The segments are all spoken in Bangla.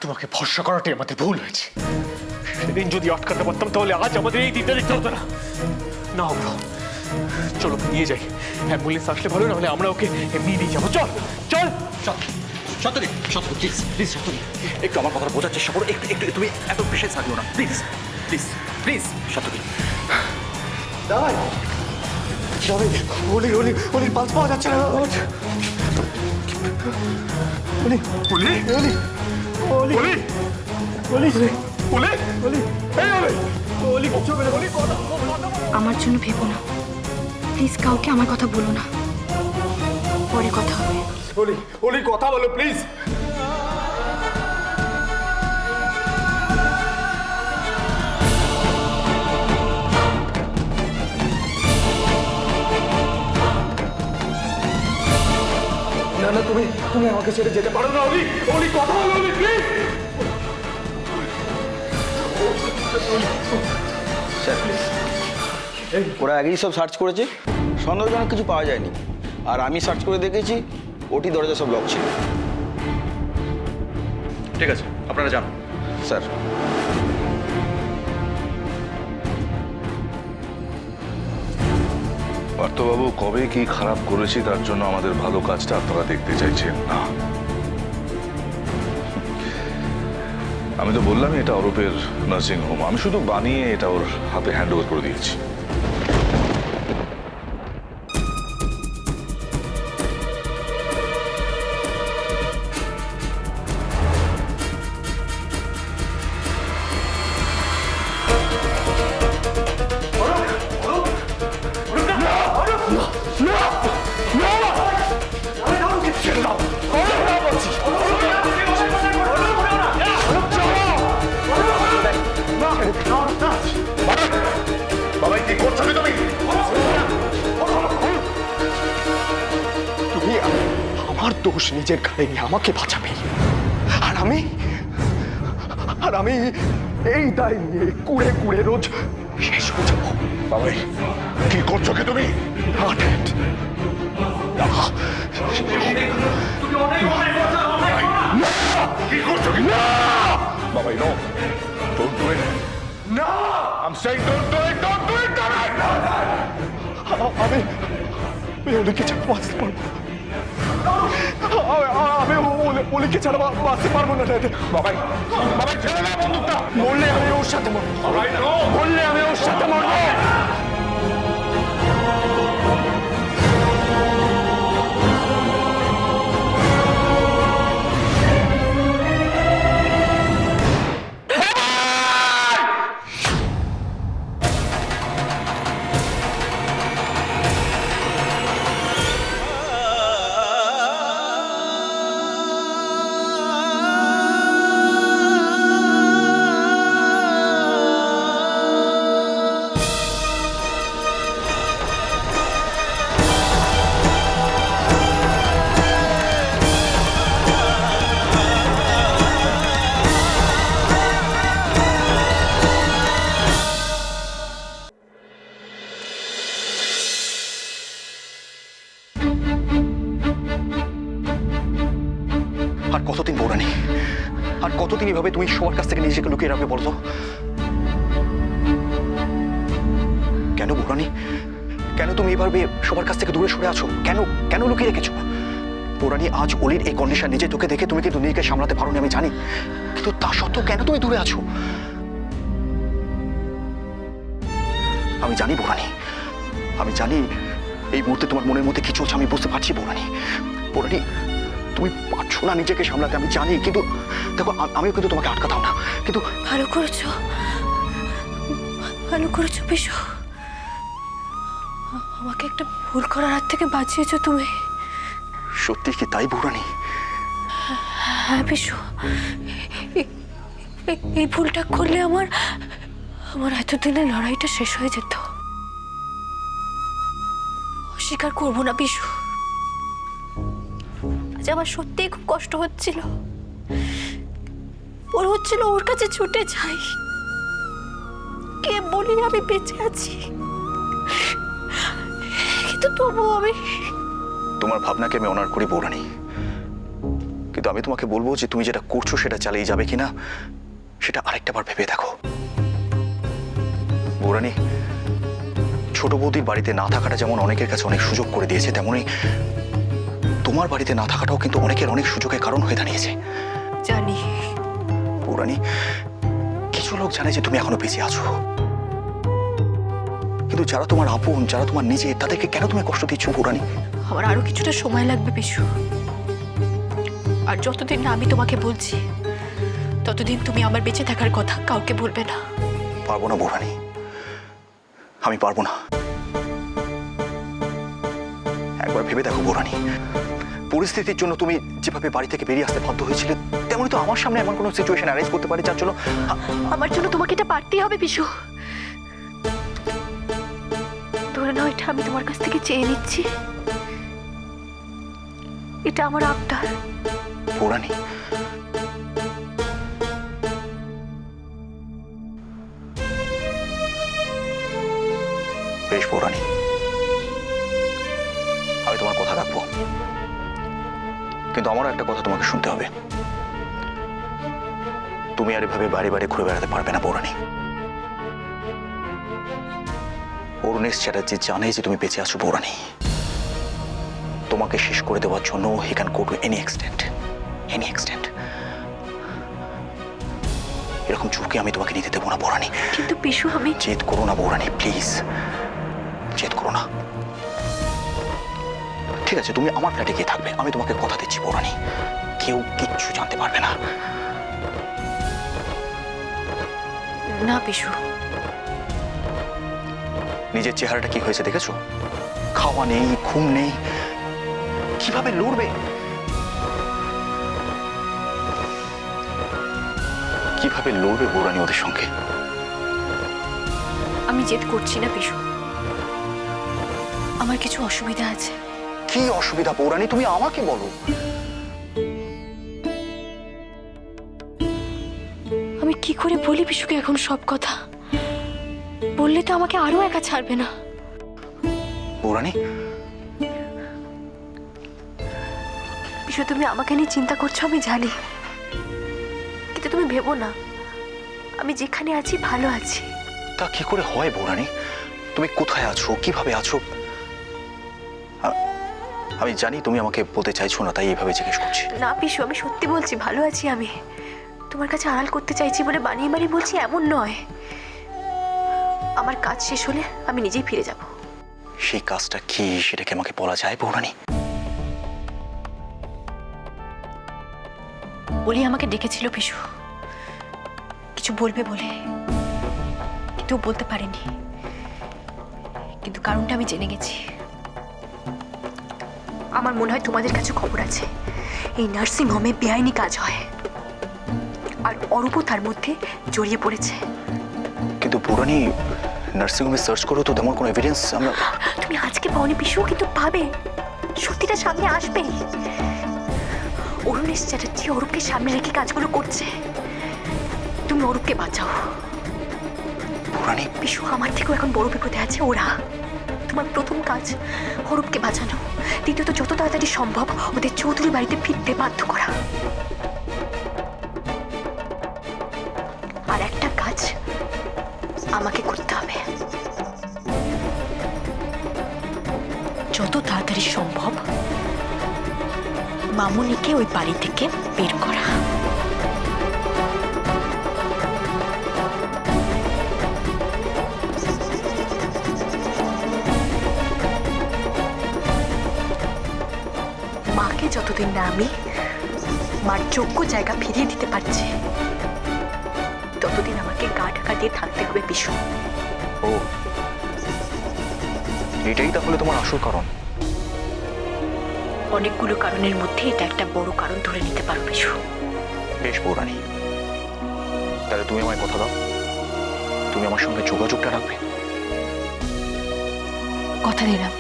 তোমাকে ভরসা করাটাই আমাদের ভুল হয়েছে। সেদিন যদি আটকাতে পারতাম তাহলে আজ আমাদের এই দিনটা দেখতে হতো না। না ব্রো, চলো নিয়ে যাই, অ্যাম্বুলেন্স আসলে ভালো, না হলে আমরা ওকে এমনি নিয়ে যাবো। চল চল চল সত্যি সত্যি, প্লিজ প্লিজ সত্যি একটু আমার কথা বোঝার চেষ্টা করো, একটু একটু তুমি এত প্রেশার থাকলো না, প্লিজ প্লিজ প্লিজ সত্যি। দাঁড়াই অলি অলি অলির পালস পাওয়া যাচ্ছে না। অলি অলি অলি অলি অলি অলি অলি অলি এই অলি অলি কিছু বলে অলি কথা। আমার জন্য ভেবো না প্লিজ, কাউকে আমার কথা বলো না, পরে কথা হবে। অলি অলি কথা বলো প্লিজ। না না, তুমি তুমি আমাকে ছেড়ে যেতে পারো না অলি। অলি কথা বলো অলি প্লিজ। ওরা আগেই সব সার্চ করেছে, সন্দেহজনক কিছু পাওয়া যায়নি। আর আমি সার্চ করে দেখেছি ওটি দরজা সব লক ছিল। ঠিক আছে, আপনারা যান। স্যার, পার্থবাবু কবে কি খারাপ করেছি তার জন্য আমাদের ভালো কাজটা আপনারা দেখতে চাইছেন না। আমি তো বললামই এটা অরূপের নার্সিং হোম, আমি শুধু বানিয়ে এটা ওর হাতে হ্যান্ড ওভার করে দিয়েছি। বাবাই কি করছো তুমি? তুমি আমার দোষ নিজের ঘাড়ে নিয়ে আমাকে বাঁচাবে, আর আমি এই দায় নিয়ে কুড়ে কুড়ে রোজ শেষ হয়ে যাবো। বাবাই কি করছো কি তুমি? কি করছো কি? বাবাই নো, ডোন্ট ডু ইট। না, I am saying don't do it, don't do it. আমি অলিকে ছাড়া বাঁচতে পারবো না। আমি অলিকে ছাড়া বাঁচতে পারবো না। বাবাই বাবাই ছেড়ে না বন্দুকটা। বললে আমি ওর সাথে মরবো, বললে আমি ওর সাথে মরবো। আর কতদিন বৌরানি, আর কতদিন এভাবে তুমি সবার কাছ থেকে নিজেকে লুকিয়ে রাখবে বলতো? কেন বৌরানি, কেন তুমি এভাবে সবার কাছ থেকে দূরে সরে আছো? কেন কেন লুকিয়ে রেখেছো? বৌরানি, আজ অলির এই কন্ডিশন নিজে চোখে দেখে তুমি কিন্তু নিজেকে সামলাতে পারোনি আমি জানি, কিন্তু তা সত্ত্বেও কেন তুমি দূরে আছো? আমি জানি বৌরানি, আমি জানি এই মুহূর্তে তোমার মনের মধ্যে কি চলছে আমি বুঝতে পারছি বৌরানি। বৌরানি, তুমি পারছো না নিজেকে সামলাতে আমি জানি, কিন্তু দেখো আমিও কিন্তু তোমাকে আটকাতাম না, কিন্তু ভালো করেছো বিশু, আমাকে একটা ভুল করার হাত থেকে বাঁচিয়েছো তুমি। সত্যি কি তাই বৌরানি? হ্যাঁ বিশু, এই ভুলটা করলে আমার এতদিনের লড়াইটা শেষ হয়ে যেত। অস্বীকার করবো না বিশু, আজ আমার সত্যিই খুব কষ্ট হচ্ছিল। মনে হচ্ছিল ওর কাছে ছুটে যাই, কে বলি আমি বেঁচে আছি, কিন্তু তবুও আমি তোমার ভাবনাকে আমি অনার করি বৌরানি, কিন্তু আমি তোমাকে বলবো যে তুমি যেটা করছো সেটা চালিয়ে যাবে কিনা সেটা আরেকটা বার ভেবে দেখো। বৌরানী, ছোট বৌদির বাড়িতে না থাকাটা যেমন অনেকের কাছে অনেক সুযোগ করে দিয়েছে, তেমনি তোমার বাড়িতে না থাকাটাও কিন্তু অনেকের অনেক সুযোগের কারণ হয়ে দাঁড়িয়েছে। জানি। বৌরানী, কিছু লোক জানে যে তুমি এখনো বেঁচে আছো, কিন্তু যারা তোমার আপন, যারা তোমার নিজে, তাদেরকে কেন তুমি কষ্ট দিচ্ছ বৌরানী? আমার আরো কিছুটা সময় লাগবে পিসু। আর যতদিন না আমি তোমাকে বলছি ততদিন তুমি আমার বেঁচে থাকার কথা কাউকে বলবে না। পারবো না বৌরানী, আমি পারবো না। একবার ভেবে দেখো বৌরানী, পরিস্থিতির জন্য তুমি যেভাবে বাড়ি থেকে বেরিয়ে আসতে বাধ্য হয়েছিলে, তেমনি তো আমার সামনে এমন কোনো সিচুয়েশন অ্যারাইজ করতে পারে যার জন্য আমার জন্য তোমাকে এটা পারতেই হবে পিসু। ধরে নাও এটা আমি তোমার কাছ থেকে চেয়ে নিচ্ছি, এটা আমার আবদার। বৌরানী, বেশ বৌরানী, আমি তোমার কথা রাখবো, কিন্তু আমারও একটা কথা তোমাকে শুনতে হবে। তুমি আর এভাবে বাড়ি বাড়ি ঘুরে বেড়াতে পারবে না বৌরানী। অরুণেশ চ্যাটার্জি জানে যে তুমি বেঁচে আছো বৌরানী। তোমাকে শেষ করে দেওয়ার জন্য he can go to any extent, any extent. এরকম ঝুঁকি আমি তোমাকে নিতে দেবো না বৌরানী। কিন্তু পিসু আমি জেদ করো না বৌরানী, প্লিজ জেদ করো না। ঠিক আছে, তুমি আমার ফ্ল্যাটে গিয়ে থাকবে, আমি তোমাকে কথা দিচ্ছি বৌরানী, কেউ কিচ্ছু জানতে পারবে না। না পিসু, নিজের চেহারাটা কি হয়েছে দেখেছো? খাওয়া নেই, ঘুম নেই, কিভাবে লড়বে, কিভাবে লড়বে বৌরানী ওদের সঙ্গে? আমি জেদ করছি না পিসু, আমার কিছু অসুবিধা আছে। কি অসুবিধা বৌরানী, তুমি আমাকে বলো। আমি কি করে বলি পিসুকে এখন সব কথা? বললে তো আমাকে আরো একা ছাড়বে না। বৌরানী, পিসু তুমি আমাকে নিয়ে চিন্তা করছো আমি জানি, কিন্তু তুমি ভেবো না, আমি যেখানে আছি ভালো আছি। তা কি করে হয় বৌরানী? তুমি কোথায় আছো, কিভাবে আছো? আমি জানি তুমি আমাকে বলতে চাইছো না, তাই এইভাবে জিজ্ঞেস করছি। না পিসু, আমি সত্যি বলছি ভালো আছি আমি। তোমার কাছে আড়াল করতে চাইছি বলে বানিয়ে বানিয়ে বলছি এমন নয়। আমার কাজ শেষ হলে আমি নিজেই ফিরে যাব। সেই কাজটা কি সেটাকে আমাকে বলা যায় বৌরানী? বলি আমাকে ডেকেছিল পিসু, কিছু বলবে বলে, কিন্তু ও বলতে পারেনি। কিন্তু কারণটা আমি জেনে গেছি। আমার মনে হয় তোমাদের কাছে খবর আছে, এই নার্সিং হোমে বেআইনি কাজ হয়, আর অরূপও তার মধ্যে জড়িয়ে পড়েছে। কিন্তু বৌরানী, নার্সিংহোমে সার্চ করো তো তেমন কোনো এভিডেন্স আমরা... তুমি আজকে পাওনি পিসু, কিন্তু পাবে, সত্যিটা সামনে আসবে। অরুণেশ চ্যাটার্জি অরূপকে সামনে রেখে কাজগুলো করছে। তুমি অরূপকে বাঁচাও। বৌরানী, পিসু আমার থেকেও এখন বড় বিপদে আছে ওরা। তোমার প্রথম কাজ অরূপকে বাঁচানো, দ্বিতীয়ত যত তাড়াতাড়ি সম্ভব ওদের চৌধুরী বাড়িতে ফিরতে বাধ্য করা। আর একটা কাজ আমাকে করতে হবে, যত তাড়াতাড়ি সম্ভব মামুনিকে ওই বাড়ি থেকে বের করা। মাকে যতদিন না আমি মার যোগ্য জায়গা ফিরিয়ে দিতে পারছি, ততদিন আমাকে গা ঢাকা দিয়ে থাকতে হবে পিসু। ও, এটাই তাহলে তোমার আসল কারণ? অনেকগুলো কারণের মধ্যে এটা একটা বড় কারণ ধরে নিতে পারো পিসু। বেশ বৌরানী, তাহলে তুমি আমায় কথা দাও, তুমি আমার সঙ্গে যোগাযোগটা রাখবে। কথা দিলাম।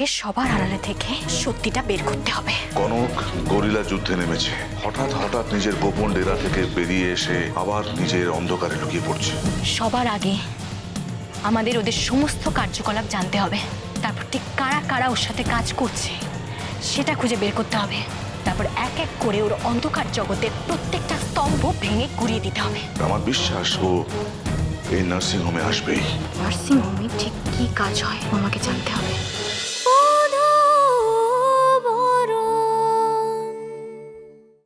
আমাকে সবার আড়ালে থেকে সত্যিটা বের করতে হবে। কনক গরিলা যুদ্ধে নেমেছে, হঠাৎ হঠাৎ নিজের গোপন ডেরা থেকে বেরিয়ে এসে আবার নিজের অন্ধকারে লুকিয়ে পড়ছে। সবার আগে আমাদের ওদের সমস্ত কার্যকলাপ জানতে হবে, তারপর ঠিক কারা কারা ওর সাথে কাজ করছে সেটা খুঁজে বের করতে হবে। তারপর এক এক করে ওর অন্ধকার জগতের প্রত্যেকটা স্তম্ভ ভেঙে গুড়িয়ে দিতে হবে। আমার বিশ্বাস ও এই নার্সিং হোমে আসবেই। নার্সিং হোমে ঠিক কি কাজ হয় আমাকে জানতে হবে।